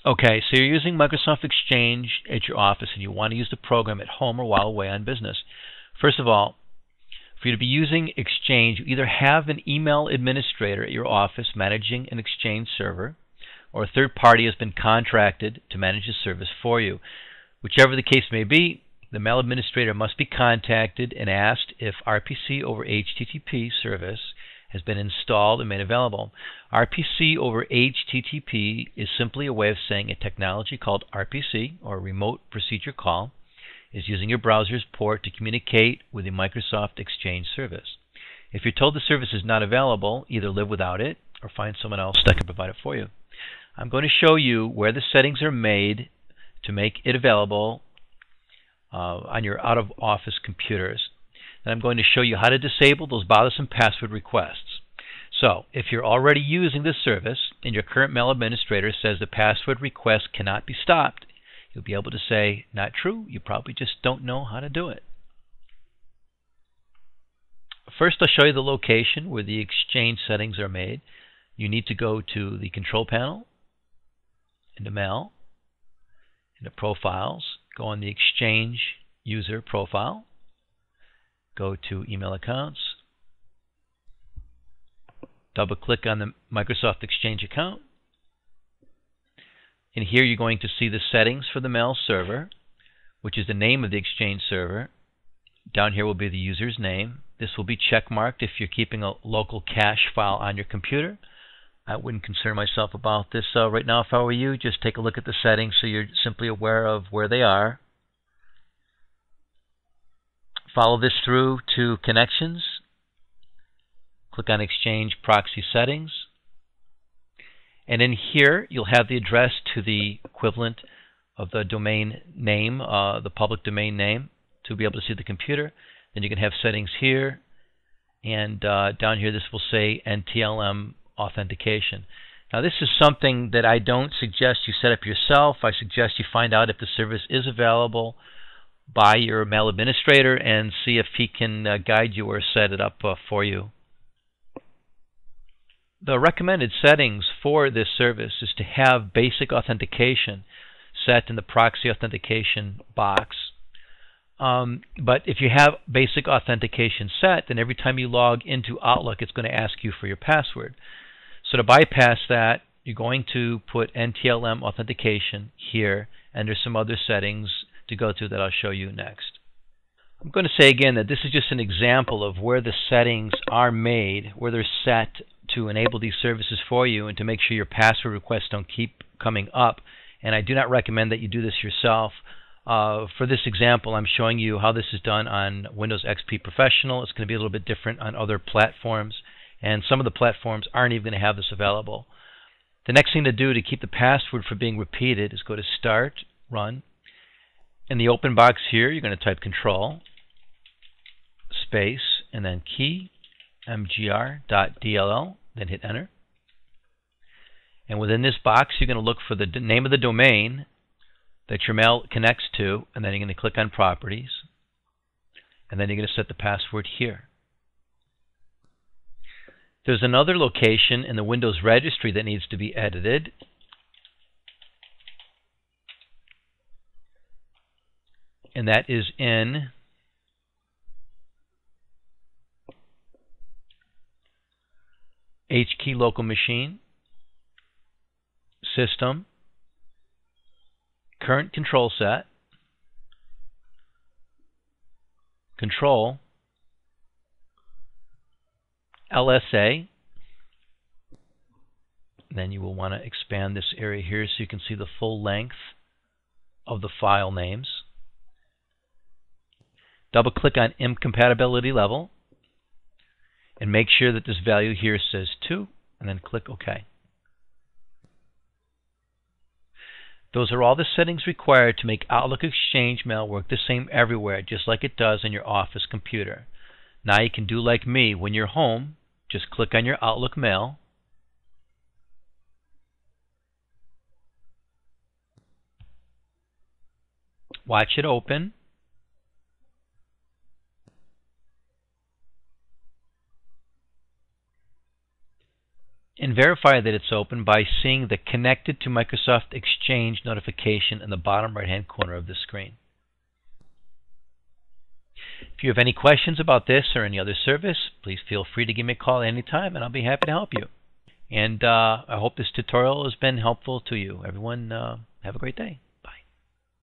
Okay, so you're using Microsoft Exchange at your office and you want to use the program at home or while away on business. First of all, for you to be using Exchange, you either have an email administrator at your office managing an Exchange server, or a third party has been contracted to manage the service for you. Whichever the case may be, the mail administrator must be contacted and asked if RPC over HTTP service has been installed and made available. RPC over HTTP is simply a way of saying a technology called RPC, or Remote Procedure Call, is using your browser's port to communicate with the Microsoft Exchange service. If you're told the service is not available, either live without it or find someone else that can provide it for you. I'm going to show you where the settings are made to make it available on your out-of-office computers. Then I'm going to show you how to disable those bothersome password requests. So, if you're already using this service and your current mail administrator says the password request cannot be stopped, you'll be able to say, not true, you probably just don't know how to do it. First, I'll show you the location where the Exchange settings are made. You need to go to the Control Panel, into Mail, into Profiles, go on the Exchange User Profile, go to Email Accounts, double-click on the Microsoft Exchange account, and here you're going to see the settings for the mail server, which is the name of the Exchange server. Down here will be the user's name. This will be checkmarked if you're keeping a local cache file on your computer. I wouldn't concern myself about this right now if I were you. Just take a look at the settings so you're simply aware of where they are. Follow this through to Connections. Click on Exchange Proxy Settings. And in here, you'll have the address to the equivalent of the domain name, the public domain name, to be able to see the computer. Then you can have settings here. And down here, this will say NTLM authentication. Now, this is something that I don't suggest you set up yourself. I suggest you find out if the service is available by your mail administrator and see if he can guide you or set it up for you. The recommended settings for this service is to have basic authentication set in the proxy authentication box. But if you have basic authentication set, then every time you log into Outlook, it's going to ask you for your password. So to bypass that, you're going to put NTLM authentication here, and there's some other settings to go to that I'll show you next. I'm going to say again that this is just an example of where the settings are made, where they're set to enable these services for you and to make sure your password requests don't keep coming up. And I do not recommend that you do this yourself. For this example, I'm showing you how this is done on Windows XP Professional. It's going to be a little bit different on other platforms, and some of the platforms aren't even going to have this available. The next thing to do to keep the password from being repeated is go to Start, Run. In the open box here, you're going to type Control, space, and then key, mgr.dll, then hit Enter. And within this box, you're going to look for the name of the domain that your mail connects to, and then you're going to click on Properties, and then you're going to set the password here. There's another location in the Windows registry that needs to be edited. And that is in HKey Local Machine, System, Current Control Set, Control, LSA. Then you will want to expand this area here so you can see the full length of the file names. Double click on Incompatibility Level and make sure that this value here says 2, and then click OK. Those are all the settings required to make Outlook Exchange Mail work the same everywhere, just like it does on your office computer. Now you can do like me. When you're home, just click on your Outlook Mail, watch it open, and verify that it's open by seeing the Connected to Microsoft Exchange notification in the bottom right-hand corner of the screen. If you have any questions about this or any other service, please feel free to give me a call anytime, and I'll be happy to help you. And I hope this tutorial has been helpful to you. Everyone, have a great day.